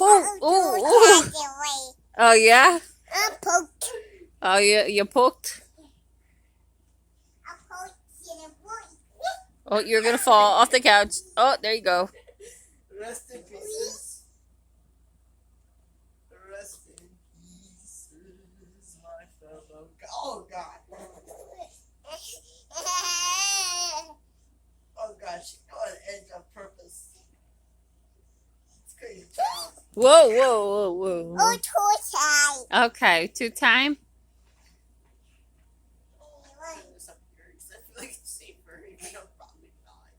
Oh, oh, oh, yeah? Oh, you poked? Oh, you're gonna fall off the couch. Oh, there you go. Rest in pieces. Rest in pieces, my fellow. Oh God. Oh God, she got an edge on purpose. It's crazy, child. Whoa, whoa, whoa, whoa. Okay, 2 time. This up here, 'cause I feel like it's safer, even though probably not.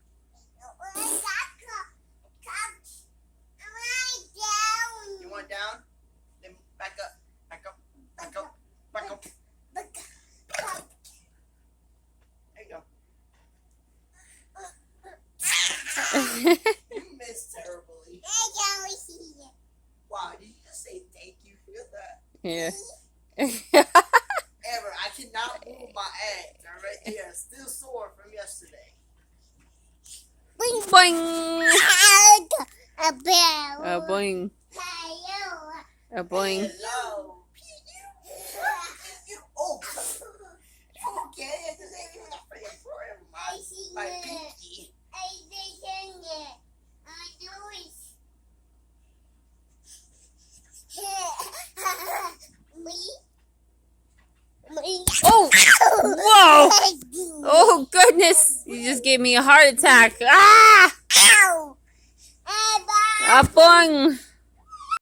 You want down? Then back up, back up, back up, back up. There you go. You missed terribly. Wow, did you just say thank you? Feel that? Yeah. Ever, I cannot move my egg. They're right here, still sore from yesterday. Boing. A boing. A boing. Hello. Oh, you okay? I just ain't even afraid for my pinky. Oh! Whoa! Oh, goodness! You just gave me a heart attack. Ah! A boing.